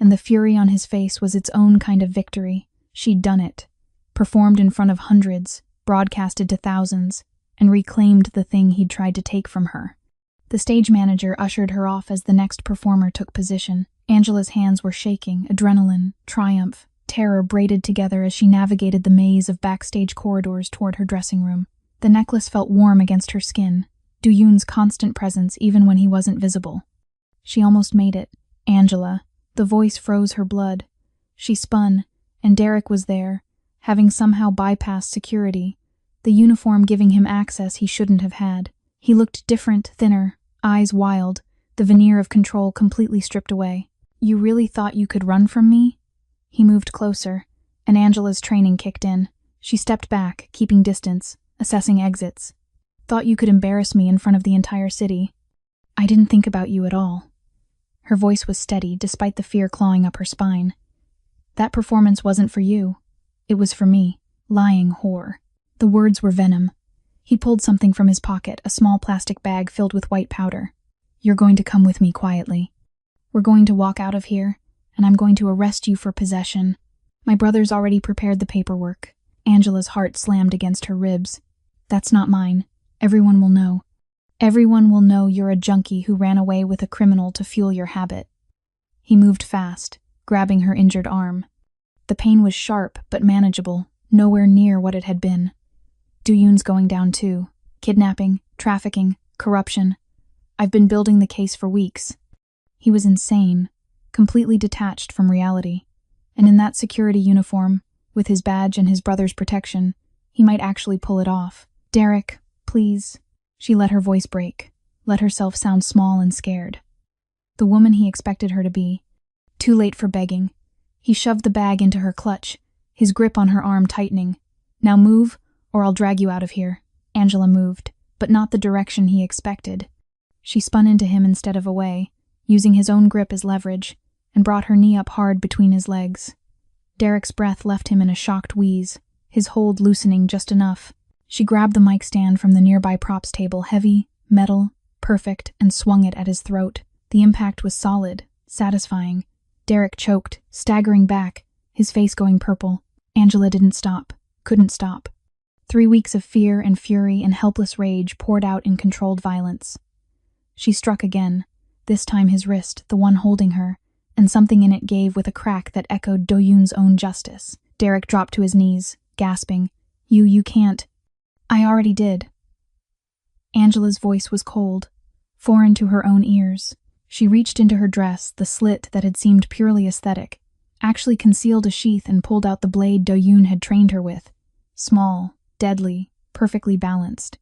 and the fury on his face was its own kind of victory. She'd done it, performed in front of hundreds, broadcasted to thousands, and reclaimed the thing he'd tried to take from her. The stage manager ushered her off as the next performer took position. Angela's hands were shaking, adrenaline, triumph, terror braided together as she navigated the maze of backstage corridors toward her dressing room. The necklace felt warm against her skin, Do-yoon's constant presence even when he wasn't visible. She almost made it. Angela. The voice froze her blood. She spun, and Derek was there, having somehow bypassed security, the uniform giving him access he shouldn't have had. He looked different, thinner, eyes wild, the veneer of control completely stripped away. You really thought you could run from me? He moved closer, and Angela's training kicked in. She stepped back, keeping distance, assessing exits. Thought you could embarrass me in front of the entire city. I didn't think about you at all. Her voice was steady, despite the fear clawing up her spine. That performance wasn't for you. It was for me. Lying whore. The words were venom. He pulled something from his pocket, a small plastic bag filled with white powder. You're going to come with me quietly. We're going to walk out of here, and I'm going to arrest you for possession. My brother's already prepared the paperwork. Angela's heart slammed against her ribs. That's not mine. Everyone will know. Everyone will know you're a junkie who ran away with a criminal to fuel your habit. He moved fast, grabbing her injured arm. The pain was sharp but manageable, nowhere near what it had been. Do-yoon's going down too. Kidnapping, trafficking, corruption. I've been building the case for weeks. He was insane, completely detached from reality. And in that security uniform, with his badge and his brother's protection, he might actually pull it off. Derek, please. She let her voice break, let herself sound small and scared. The woman he expected her to be. Too late for begging. He shoved the bag into her clutch, his grip on her arm tightening. Now move, or I'll drag you out of here. Angela moved, but not the direction he expected. She spun into him instead of away, using his own grip as leverage, and brought her knee up hard between his legs. Derek's breath left him in a shocked wheeze, his hold loosening just enough. She grabbed the mic stand from the nearby props table, heavy, metal, perfect, and swung it at his throat. The impact was solid, satisfying. Derek choked, staggering back, his face going purple. Angela didn't stop, couldn't stop. 3 weeks of fear and fury and helpless rage poured out in controlled violence. She struck again, this time his wrist, the one holding her, and something in it gave with a crack that echoed Do-yoon's own justice. Derek dropped to his knees, gasping, You can't. I already did. Angela's voice was cold, foreign to her own ears. She reached into her dress, the slit that had seemed purely aesthetic, actually concealed a sheath and pulled out the blade Do-yoon had trained her with. Small, deadly, perfectly balanced.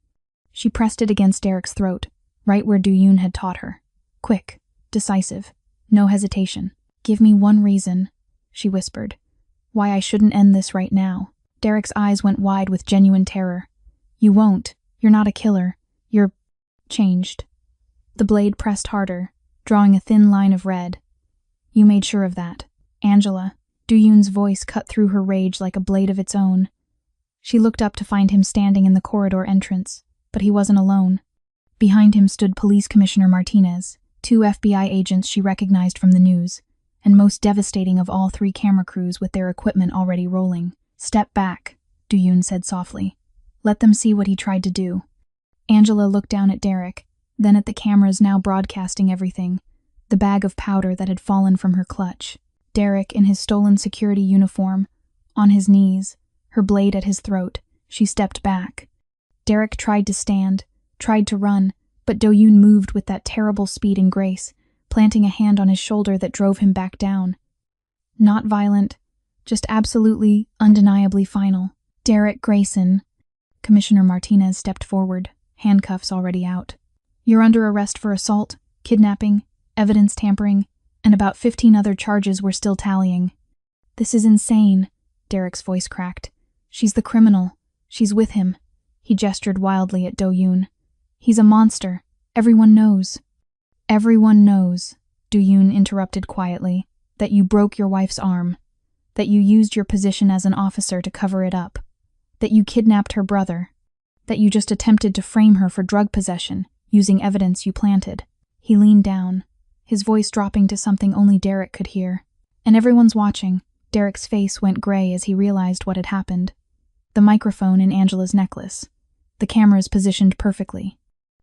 She pressed it against Derek's throat, right where Do-yoon had taught her. Quick, decisive, no hesitation. Give me one reason, she whispered, why I shouldn't end this right now. Derek's eyes went wide with genuine terror. You won't. You're not a killer. You're changed. The blade pressed harder, drawing a thin line of red. You made sure of that. Angela, Do-yoon's voice cut through her rage like a blade of its own. She looked up to find him standing in the corridor entrance, but he wasn't alone. Behind him stood Police Commissioner Martinez, 2 FBI agents she recognized from the news, and most devastating of all 3 camera crews with their equipment already rolling. Step back, Do-yoon said softly. Let them see what he tried to do. Angela looked down at Derek, then at the cameras now broadcasting everything, the bag of powder that had fallen from her clutch. Derek in his stolen security uniform, on his knees, her blade at his throat. She stepped back. Derek tried to stand, tried to run, but Do-yoon moved with that terrible speed and grace, planting a hand on his shoulder that drove him back down. Not violent, just absolutely, undeniably final. Derek Grayson. Commissioner Martinez stepped forward, handcuffs already out. You're under arrest for assault, kidnapping, evidence tampering, and about 15 other charges we're still tallying. This is insane, Derek's voice cracked. She's the criminal. She's with him. He gestured wildly at Do-yoon. He's a monster. Everyone knows. Everyone knows, Do-yoon interrupted quietly, that you broke your wife's arm, that you used your position as an officer to cover it up, that you kidnapped her brother, that you just attempted to frame her for drug possession, using evidence you planted. He leaned down, his voice dropping to something only Derek could hear. And everyone's watching. Derek's face went gray as he realized what had happened. The microphone in Angela's necklace. The cameras positioned perfectly.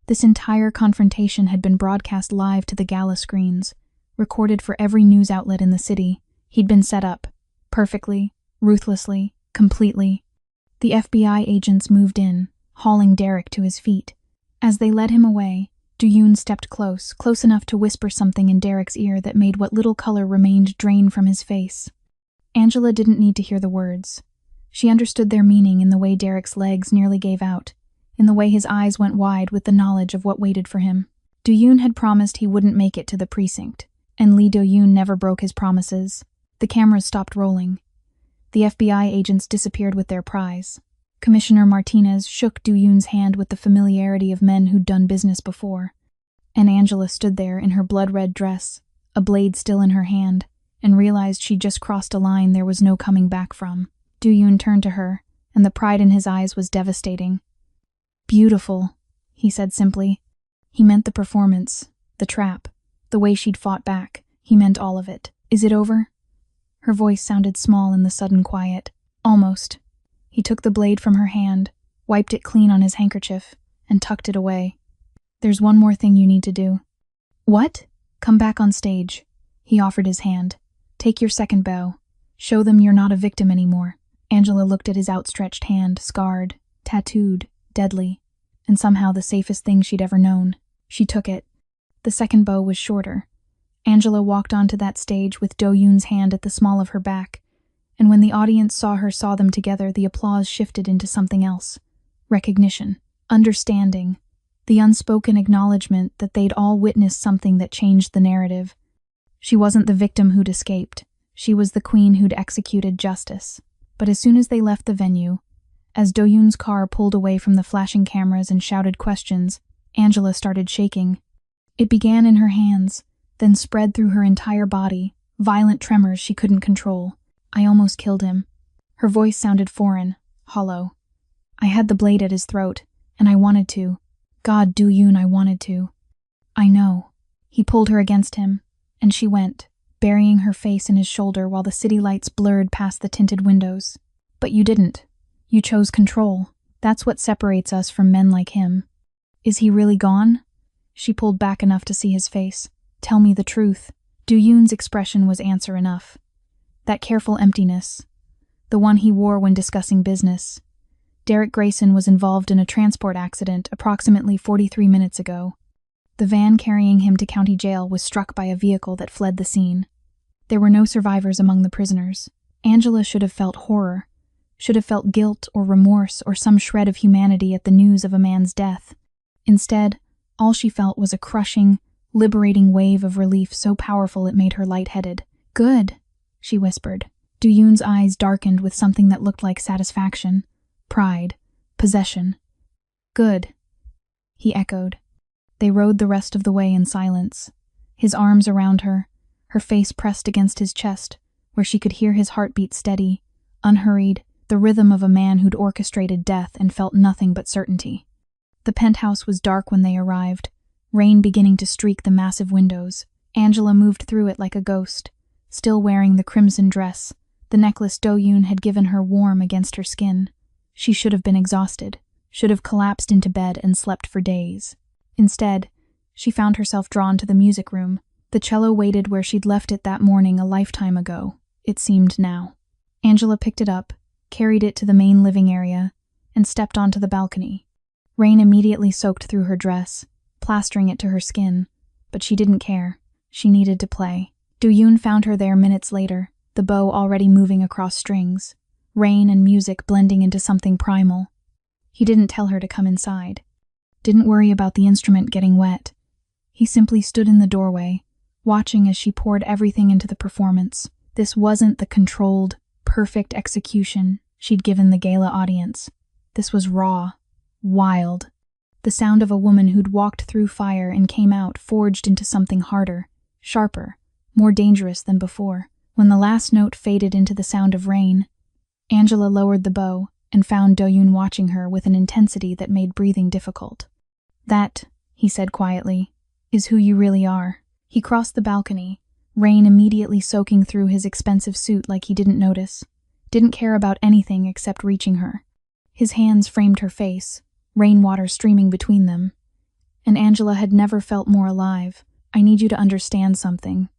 This entire confrontation had been broadcast live to the gala screens, recorded for every news outlet in the city. He'd been set up, perfectly, ruthlessly, completely. The FBI agents moved in, hauling Derek to his feet. As they led him away, Do-yoon stepped close enough to whisper something in Derek's ear that made what little color remained drain from his face. Angela didn't need to hear the words. She understood their meaning in the way Derek's legs nearly gave out, in the way his eyes went wide with the knowledge of what waited for him. Do-yoon had promised he wouldn't make it to the precinct, and Lee Do-yoon never broke his promises. The cameras stopped rolling. The FBI agents disappeared with their prize. Commissioner Martinez shook Do-yoon's hand with the familiarity of men who'd done business before. And Angela stood there in her blood-red dress, a blade still in her hand, and realized she'd just crossed a line there was no coming back from. Do-yoon turned to her, and the pride in his eyes was devastating. Beautiful, he said simply. He meant the performance, the trap, the way she'd fought back. He meant all of it. Is it over? Her voice sounded small in the sudden quiet. Almost. He took the blade from her hand, wiped it clean on his handkerchief, and tucked it away. There's one more thing you need to do. What? Come back on stage. He offered his hand. Take your second bow. Show them you're not a victim anymore. Angela looked at his outstretched hand, scarred, tattooed, deadly, and somehow the safest thing she'd ever known. She took it. The second bow was shorter. Angela walked onto that stage with Do-yoon's hand at the small of her back, and when the audience saw them together, the applause shifted into something else. Recognition, understanding, the unspoken acknowledgement that they'd all witnessed something that changed the narrative. She wasn't the victim who'd escaped. She was the queen who'd executed justice. But as soon as they left the venue, as Do-yoon's car pulled away from the flashing cameras and shouted questions, Angela started shaking. It began in her hands, then spread through her entire body, violent tremors she couldn't control. I almost killed him. Her voice sounded foreign, hollow. I had the blade at his throat, and I wanted to. God, Do-yoon, I wanted to. I know. He pulled her against him, and she went, burying her face in his shoulder while the city lights blurred past the tinted windows. But you didn't. You chose control. That's what separates us from men like him. Is he really gone? She pulled back enough to see his face. Tell me the truth. Do-yoon's expression was answer enough. That careful emptiness, the one he wore when discussing business. Derek Grayson was involved in a transport accident approximately 43 minutes ago. The van carrying him to county jail was struck by a vehicle that fled the scene. There were no survivors among the prisoners. Angela should have felt horror, should have felt guilt or remorse or some shred of humanity at the news of a man's death. Instead, all she felt was a crushing, liberating wave of relief so powerful it made her lightheaded. Good, she whispered. Do-yoon's eyes darkened with something that looked like satisfaction, pride, possession. Good, he echoed. They rode the rest of the way in silence, his arms around her, her face pressed against his chest, where she could hear his heartbeat steady, unhurried, the rhythm of a man who'd orchestrated death and felt nothing but certainty. The penthouse was dark when they arrived, rain beginning to streak the massive windows. Angela moved through it like a ghost, still wearing the crimson dress, the necklace Do-yoon had given her warm against her skin. She should have been exhausted, should have collapsed into bed and slept for days. Instead, she found herself drawn to the music room. The cello waited where she'd left it that morning a lifetime ago, it seemed now. Angela picked it up, carried it to the main living area, and stepped onto the balcony. Rain immediately soaked through her dress, plastering it to her skin, but she didn't care. She needed to play. Do-yoon found her there minutes later, the bow already moving across strings, rain and music blending into something primal. He didn't tell her to come inside. Didn't worry about the instrument getting wet. He simply stood in the doorway, watching as she poured everything into the performance. This wasn't the controlled, perfect execution she'd given the gala audience. This was raw, wild. The sound of a woman who'd walked through fire and came out forged into something harder, sharper, more dangerous than before. When the last note faded into the sound of rain, Angela lowered the bow and found Do-yoon watching her with an intensity that made breathing difficult. That, he said quietly, is who you really are. He crossed the balcony, rain immediately soaking through his expensive suit like he didn't notice, didn't care about anything except reaching her. His hands framed her face, rainwater streaming between them. And Angela had never felt more alive. I need you to understand something,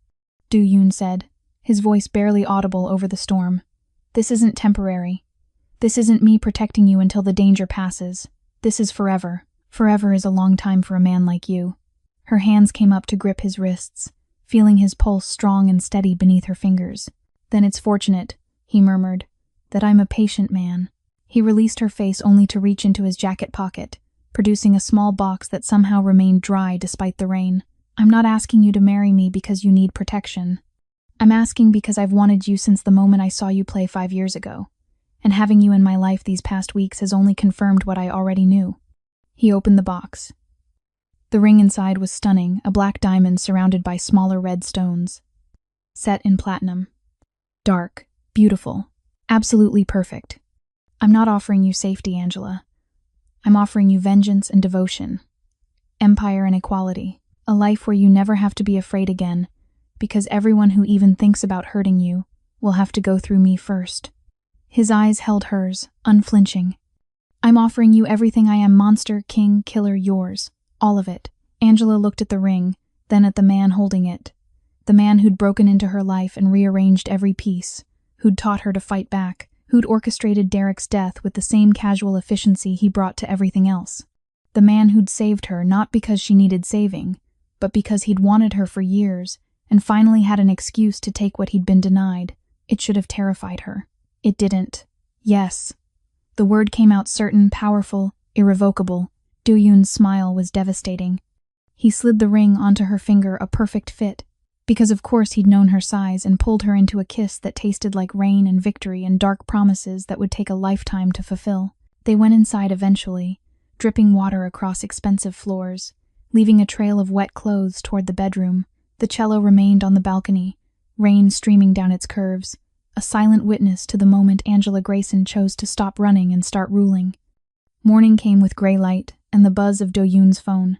Do-yoon said, his voice barely audible over the storm. This isn't temporary. This isn't me protecting you until the danger passes. This is forever. Forever is a long time for a man like you. Her hands came up to grip his wrists, feeling his pulse strong and steady beneath her fingers. Then it's fortunate, he murmured, that I'm a patient man. He released her face only to reach into his jacket pocket, producing a small box that somehow remained dry despite the rain. I'm not asking you to marry me because you need protection. I'm asking because I've wanted you since the moment I saw you play 5 years ago, and having you in my life these past weeks has only confirmed what I already knew. He opened the box. The ring inside was stunning, a black diamond surrounded by smaller red stones. Set in platinum. Dark, beautiful, absolutely perfect. I'm not offering you safety, Angela. I'm offering you vengeance and devotion. Empire and equality. A life where you never have to be afraid again, because everyone who even thinks about hurting you will have to go through me first. His eyes held hers, unflinching. I'm offering you everything I am, monster, king, killer, yours. All of it. Angela looked at the ring, then at the man holding it. The man who'd broken into her life and rearranged every piece, who'd taught her to fight back, who'd orchestrated Derek's death with the same casual efficiency he brought to everything else. The man who'd saved her not because she needed saving, but because he'd wanted her for years and finally had an excuse to take what he'd been denied. It should have terrified her. It didn't. Yes. The word came out certain, powerful, irrevocable. Do-yoon's smile was devastating. He slid the ring onto her finger, a perfect fit, because of course he'd known her size, and pulled her into a kiss that tasted like rain and victory and dark promises that would take a lifetime to fulfill. They went inside eventually, dripping water across expensive floors, leaving a trail of wet clothes toward the bedroom. The cello remained on the balcony, rain streaming down its curves, a silent witness to the moment Angela Grayson chose to stop running and start ruling. Morning came with gray light and the buzz of Do-yoon's phone.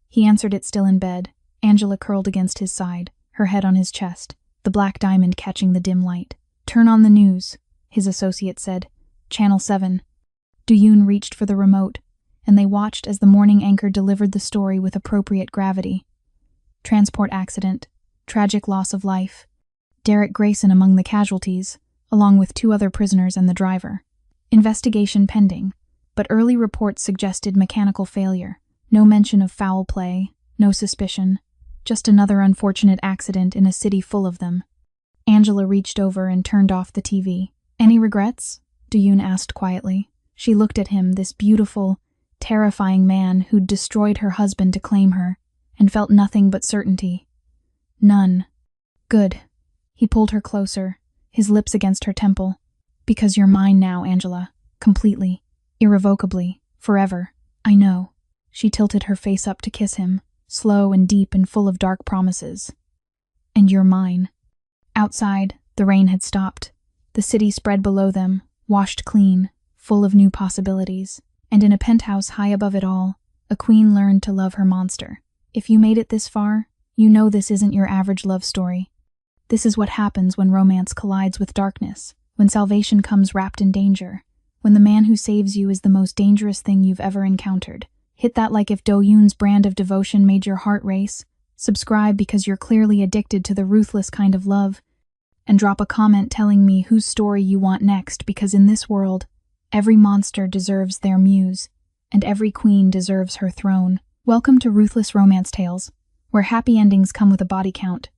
He answered it still in bed, Angela curled against his side, her head on his chest, the black diamond catching the dim light. "Turn on the news," his associate said. "Channel 7. Do-yoon reached for the remote, and they watched as the morning anchor delivered the story with appropriate gravity. Transport accident, tragic loss of life. Derek Grayson among the casualties, along with 2 other prisoners and the driver. Investigation pending, but early reports suggested mechanical failure. No mention of foul play, no suspicion, just another unfortunate accident in a city full of them. Angela reached over and turned off the TV. "Any regrets?" Do-yoon asked quietly. She looked at him, this beautiful, terrifying man who'd destroyed her husband to claim her, and felt nothing but certainty. "None." "Good." He pulled her closer, his lips against her temple. "Because you're mine now, Angela. Completely. Irrevocably. Forever. I know." She tilted her face up to kiss him, slow and deep and full of dark promises. "And you're mine." Outside, the rain had stopped. The city spread below them, washed clean, full of new possibilities. And in a penthouse high above it all, a queen learned to love her monster. If you made it this far, you know this isn't your average love story. This is what happens when romance collides with darkness, when salvation comes wrapped in danger, when the man who saves you is the most dangerous thing you've ever encountered. Hit that like if Do-yoon's brand of devotion made your heart race. Subscribe because you're clearly addicted to the ruthless kind of love. And drop a comment telling me whose story you want next, because in this world, every monster deserves their muse, and every queen deserves her throne. Welcome to Ruthless Romance Tales, where happy endings come with a body count.